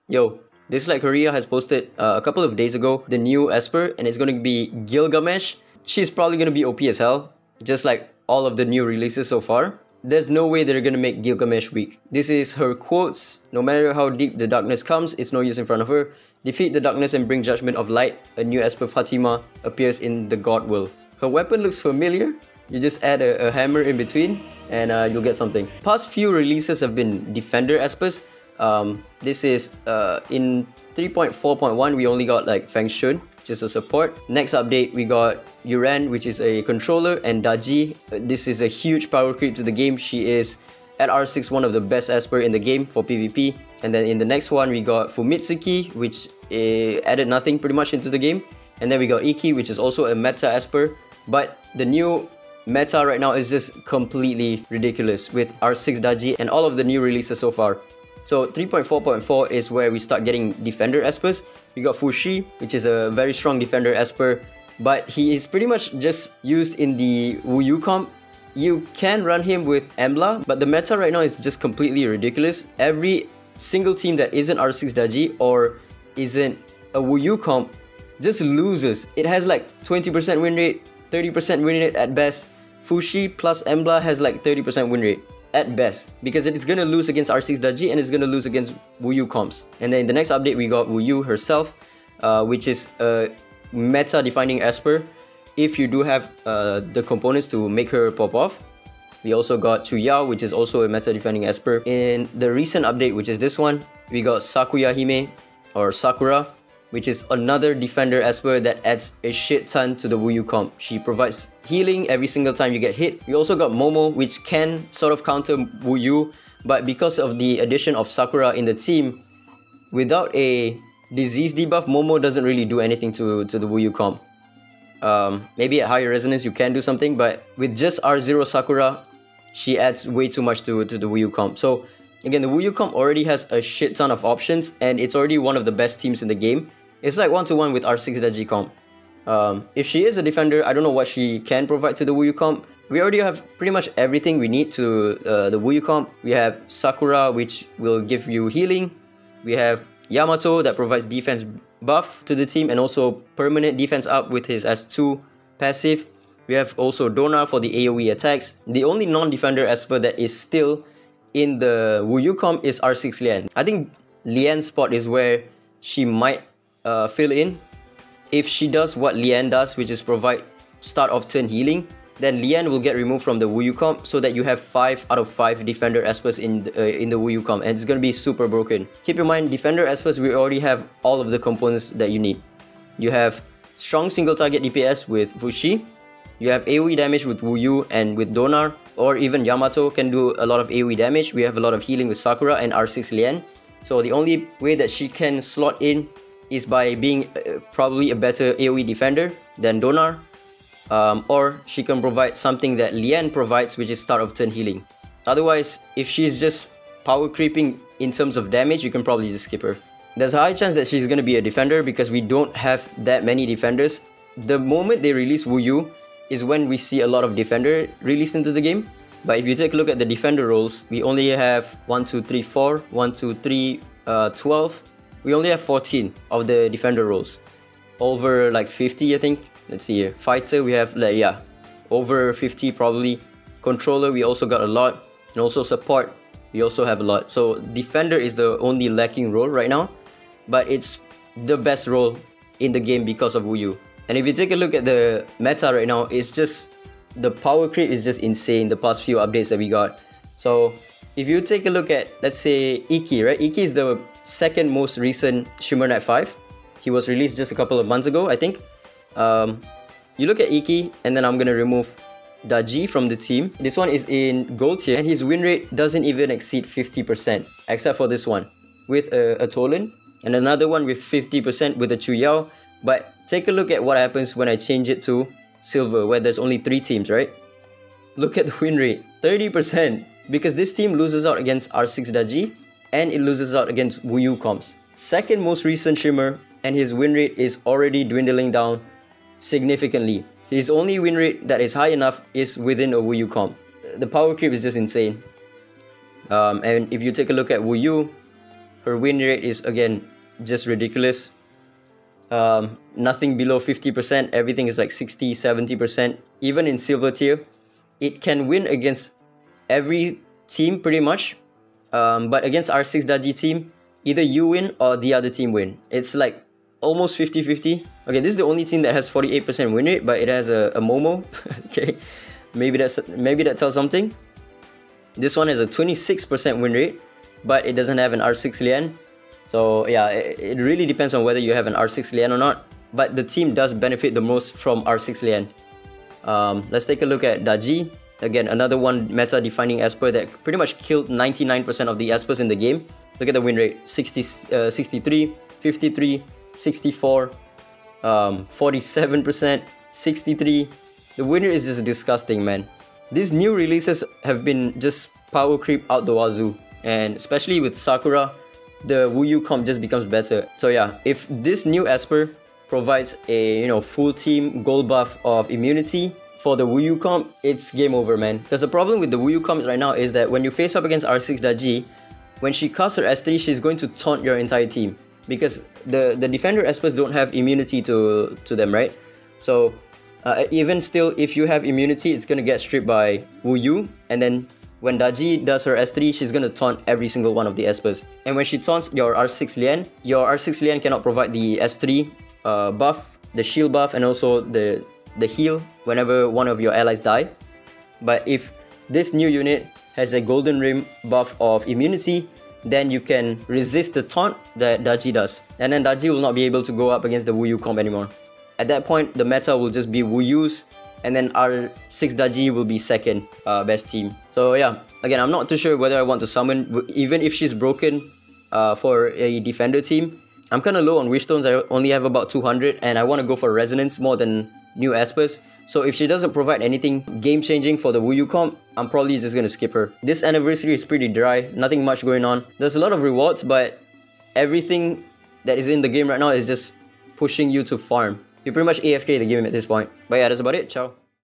Yo, Dislyte Korea has posted a couple of days ago the new Esper, and it's going to be Gilgamesh. She's probably going to be OP as hell, just like all of the new releases so far. There's no way they're going to make Gilgamesh weak. This is her quotes: no matter how deep the darkness comes, it's no use in front of her. Defeat the darkness and bring judgment of light. A new Esper Fatima appears in the God world. Her weapon looks familiar. You just add a hammer in between and you'll get something. Past few releases have been Defender Espers. This is in 3.4.1 we only got like Feng Shun, which is a support. Next update we got Yuran, which is a controller, and Daji. This is a huge power creep to the game. She is at R6 one of the best Esper in the game for PvP. And then in the next one we got Fumitsuki, which added nothing pretty much into the game. And then we got Iki, which is also a meta Esper. But the new meta right now is just completely ridiculous with R6 Daji and all of the new releases so far. So 3.4.4 is where we start getting Defender Espers. We got Fushi, which is a very strong Defender Esper, but he is pretty much just used in the Wu Yu comp. You can run him with Embla, but the meta right now is just completely ridiculous. Every single team that isn't R6 Daji or isn't a Wu Yu comp just loses. It has like 20% win rate, 30% win rate at best. Fushi plus Embla has like 30% win rate at best, because it is going to lose against R6 Daji and it's going to lose against Wu Yu comps. And then in the next update we got Wu Yu herself, which is a meta defining Esper if you do have the components to make her pop off. We also got Chu Yao, which is also a meta defining Esper. In the recent update, which is this one, we got Sakuya Hime or Sakura, which is another Defender Esper that adds a shit ton to the Wu Yu comp. She provides healing every single time you get hit. We also got Momo, which can sort of counter Wu Yu, but because of the addition of Sakura in the team, without a disease debuff, Momo doesn't really do anything to the Wu Yu comp. Maybe at higher resonance you can do something, but with just R0 Sakura, she adds way too much to the Wu Yu comp. So again, the Wu Yu comp already has a shit ton of options and it's already one of the best teams in the game. It's like 1-to-1 with R6 Daji comp. If she is a defender, I don't know what she can provide to the Wu Yu comp. We already have pretty much everything we need to the Wu Yu comp. We have Sakura, which will give you healing. We have Yamato that provides defense buff to the team and also permanent defense up with his S2 passive. We have also Dona for the AoE attacks. The only non-defender Esper that is still in the Wu Yu comp is R6 Lian. I think Lian's spot is where she might fill in. If she does what Lian does, which is provide start of turn healing, then Lian will get removed from the Wu Yu comp so that you have 5 out of 5 Defender Espers in the Wu Yu comp, and it's gonna be super broken. Keep in mind, Defender Espers, we already have all of the components that you need. You have strong single target DPS with Fushi. You have AoE damage with Wu Yu and with Donar, or even Yamato can do a lot of AoE damage. We have a lot of healing with Sakura and R6 Lian. So the only way that she can slot in is by being probably a better AoE defender than Donar, or she can provide something that Lian provides, which is start of turn healing. Otherwise, if she's just power creeping in terms of damage, you can probably just skip her. There's a high chance that she's going to be a defender because we don't have that many defenders. The moment they release Wu Yu is when we see a lot of defender released into the game. But if you take a look at the defender roles, we only have 1, 2, 3, 4, 1, 2, 3, 12. We only have 14 of the defender roles. Over like 50, I think. Let's see here. Fighter, we have like, yeah, over 50 probably. Controller, we also got a lot. And also support, we also have a lot. So defender is the only lacking role right now, but it's the best role in the game because of Wu Yu. And if you take a look at the meta right now, it's just, the power creep is just insane the past few updates that we got. So if you take a look at, let's say, Iki, right? Iki is the second most recent Shimmer Knight 5. He was released just a couple of months ago, I think. You look at Iki, and then I'm gonna remove Daji from the team. This one is in gold tier, and his win rate doesn't even exceed 50%, except for this one with a Tolan, and another one with 50% with a Chu Yao. But take a look at what happens when I change it to silver, where there's only 3 teams, right? Look at the win rate, 30%, because this team loses out against R6 Daji and it loses out against Wu Yu comps. Second most recent Shimmer, and his win rate is already dwindling down significantly. His only win rate that is high enough is within a Wu Yu comp. The power creep is just insane. And if you take a look at Wu Yu, Her win rate is again just ridiculous. Nothing below 50%. Everything is like 60, 70%. Even in silver tier, it can win against every team pretty much. But against R6 Dagi team, either you win or the other team win. It's like almost 50-50. Okay, this is the only team that has 48% win rate, but it has a Momo. Okay, maybe that tells something. This one has a 26% win rate, but it doesn't have an R6 Lian. So yeah, it really depends on whether you have an R6 Lian or not. But the team does benefit the most from R6 Lian. Let's take a look at Dagi. Again, another one meta-defining Esper that pretty much killed 99% of the Espers in the game. Look at the win rate, 63, 53, 64, 47%, 63. The win rate is just disgusting, man. These new releases have been just power creep out the wazoo. And especially with Sakura, the Wuyu comp just becomes better. So yeah, if this new Esper provides a full team gold buff of immunity for the Wuyu comp, it's game over, man. Because the problem with the Wuyu comp right now is that when you face up against R6 Dagi, when she casts her S3, she's going to taunt your entire team. Because the defender Espers don't have immunity to them, right? So even still, if you have immunity, it's going to get stripped by Wuyu. And then when Dagi does her S3, she's going to taunt every single one of the Espers. And when she taunts your R6 Lian, your R6 Lian cannot provide the S3 buff, the shield buff, and also the heal whenever one of your allies die. But if this new unit has a golden rim buff of immunity, then you can resist the taunt that Dagi does. And then Dagi will not be able to go up against the Wuyu comp anymore. At that point, the meta will just be Wuyu's, and then R6 Dagi will be second best team. So yeah, again, I'm not too sure whether I want to summon, even if she's broken for a defender team. I'm kind of low on Wishstones. I only have about 200, and I want to go for Resonance more than new Espers. So if she doesn't provide anything game-changing for the Wuyu comp, I'm probably just going to skip her. This anniversary is pretty dry, nothing much going on. There's a lot of rewards, but everything that is in the game right now is just pushing you to farm. You're pretty much AFK the game at this point. But yeah, that's about it. Ciao.